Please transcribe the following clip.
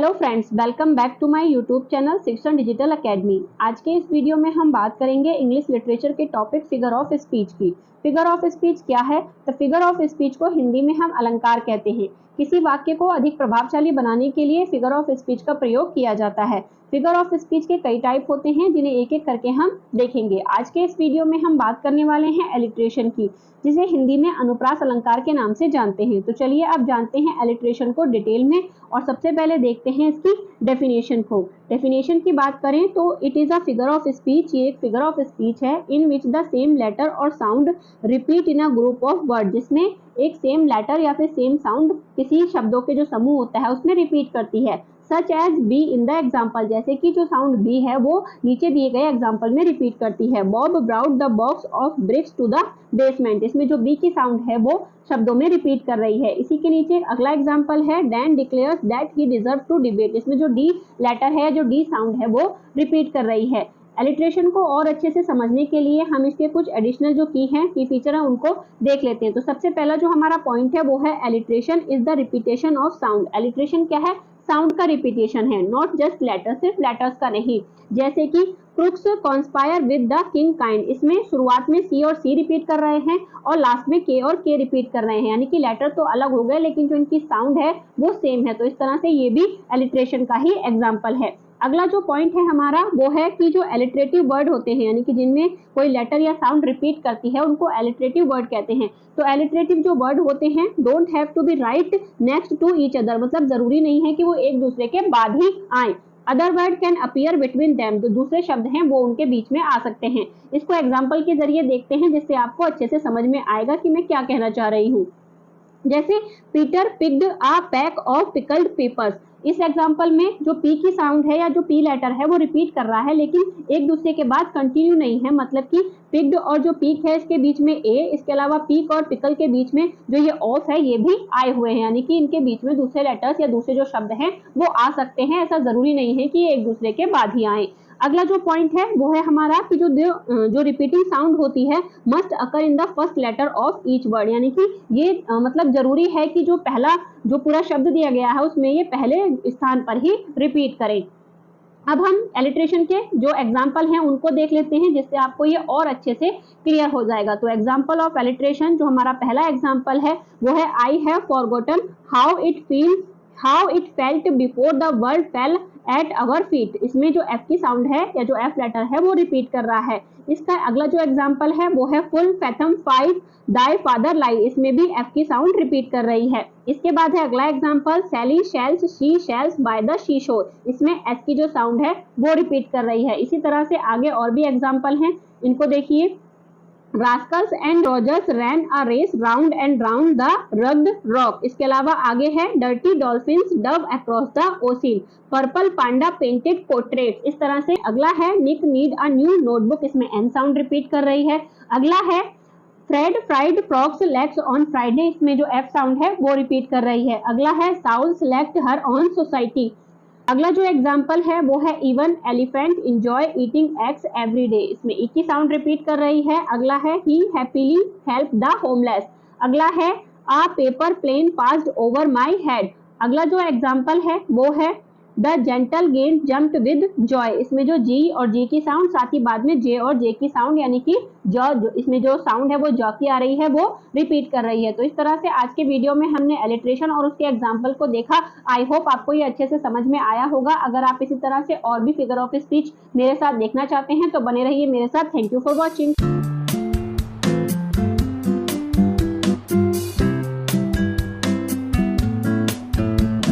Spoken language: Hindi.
Hello friends, welcome back to my YouTube channel Shikshan digital academy. आज के इस वीडियो में हम बात करेंगे इंग्लिश लिटरेचर के टॉपिक फिगर ऑफ स्पीच की। फिगर ऑफ स्पीच क्या है? तो फिगर ऑफ स्पीच को हिंदी में हम अलंकार कहते हैं। किसी वाक्य को अधिक प्रभावशाली बनाने के लिए फिगर ऑफ स्पीच का प्रयोग किया जाता है। फिगर ऑफ स्पीच के कई टाइप होते हैं जिन्हें एक एक करके हम देखेंगे। आज के इस वीडियो में हम बात करने वाले हैं एलिट्रेशन की, जिसे हिंदी में अनुप्रास अलंकार के नाम से जानते हैं। तो चलिए अब जानते हैं एलिट्रेशन को डिटेल में, और सबसे पहले देखते हैं इसकी डेफिनेशन को। डेफिनेशन की बात करें तो it is a figure of speech. ये एक फिगर ऑफ स्पीच है इन विच द सेम लेटर और sound repeat in a group of word, जिसमें एक सेम लेटर या फिर सेम साउंड किसी शब्दों के जो समूह होता है उसमें रिपीट करती है। Such as b in the example, जैसे कि जो साउंड बी है वो नीचे दिए गए एग्जाम्पल में रिपीट करती है। Bob brought the box of bricks to the basement, इसमें जो बी की साउंड है वो शब्दों में रिपीट कर रही है। इसी के नीचे अगला एग्जाम्पल है Dan declares that he deserve to debate, इसमें जो डी लेटर है, जो डी साउंड है वो रिपीट कर रही है। एलिट्रेशन को और अच्छे से समझने के लिए हम इसके कुछ एडिशनल जो की फीचर है उनको देख लेते हैं। तो सबसे पहला जो हमारा पॉइंट है वो है alliteration is the repetition of sound. Alliteration क्या है? साउंड का रिपीटेशन है, नॉट जस्ट लेटर, सिर्फ लेटर्स का नहीं। जैसे कि crooks conspire with the king kind, इसमें शुरुआत में सी और सी रिपीट कर रहे हैं और लास्ट में के और के रिपीट कर रहे हैं, यानी कि लेटर तो अलग हो गए लेकिन जो इनकी साउंड है वो सेम है। तो इस तरह से ये भी एलिट्रेशन का ही एग्जाम्पल है। अगला जो पॉइंट है हमारा वो है कि जो एलिट्रेटिव वर्ड होते हैं, यानी कि जिनमें कोई लेटर या साउंड रिपीट करती है, उनको एलिट्रेटिव वर्ड कहते हैं। तो एलिट्रेटिव जो वर्ड होते हैं don't have to be right next to each other, मतलब जरूरी नहीं है कि वो एक दूसरे के बाद ही आए। Other word can appear between them, जो दूसरे शब्द हैं वो उनके बीच में आ सकते हैं। इसको एग्जाम्पल के जरिए देखते हैं जिससे आपको अच्छे से समझ में आएगा कि मैं क्या कहना चाह रही हूँ। जैसे Peter picked a pack of pickled papers, इस एग्जाम्पल में जो पी की साउंड है या जो पी लेटर है वो रिपीट कर रहा है लेकिन एक दूसरे के बाद कंटिन्यू नहीं है, मतलब कि पिक्ड और जो पीक है इसके बीच में ए, इसके अलावा पीक और पिकल के बीच में जो ये ऑफ है ये भी आए हुए हैं, यानी कि इनके बीच में दूसरे लेटर्स या दूसरे जो शब्द हैं वो आ सकते हैं। ऐसा जरूरी नहीं है कि ये एक दूसरे के बाद ही आए। अगला जो पॉइंट है वो है हमारा कि जो रिपीटिंग साउंड होती है must occur in the first letter of each word, यानी कि ये मतलब जरूरी है कि जो पहला जो पूरा शब्द दिया गया है उसमें ये पहले स्थान पर ही रिपीट करें। अब हम एलिट्रेशन के जो एग्जाम्पल हैं उनको देख लेते हैं जिससे आपको ये और अच्छे से क्लियर हो जाएगा। तो एग्जाम्पल ऑफ एलिट्रेशन जो हमारा पहला एग्जाम्पल है वो है I have forgotten how it felt before the world fell at our feet, इसमें जो एफ की साउंड है या जो एफ लेटर है वो रिपीट कर रहा है। इसका अगला जो एग्जाम्पल है वो है फुल फैथम 5 दाई फादर लाई, इसमें भी एफ की साउंड रिपीट कर रही है। इसके बाद है अगला example Sally shells sea shells by the sea shore, इसमें एस की जो साउंड है वो रिपीट कर रही है। इसी तरह से आगे और भी एग्जाम्पल हैं, इनको देखिए। Rascals and Rogers ran a race round and round the rugged rock, इसके अलावा आगे है dirty dolphins dove across the ocean, purple panda painted portrait. इस तरह से अगला है Nick need a new notebook, इसमें एन साउंड रिपीट कर रही है। अगला है Fred fried frogs legs on Friday, इसमें जो एफ साउंड है वो रिपीट कर रही है। अगला है Saul select her on society. अगला जो एग्जाम्पल है वो है even elephant enjoy eating eggs every day, इसमें ई की साउंड रिपीट कर रही है। अगला है he happily help the homeless. अगला है a paper plane passed over my head. अगला जो एग्जाम्पल है वो है the gentle giant jumped with joy, इसमें जो जी और जी की साउंड साथ ही बाद में जे और जे की साउंड, यानी कि जो इसमें जो साउंड है वो जॉ की आ रही है वो रिपीट कर रही है। तो इस तरह से आज के वीडियो में हमने एलिट्रेशन और उसके एग्जाम्पल को देखा। आई होप आपको ये अच्छे से समझ में आया होगा। अगर आप इसी तरह से और भी फिगर ऑफ स्पीच मेरे साथ देखना चाहते हैं तो बने रहिए मेरे साथ। Thank you for watching.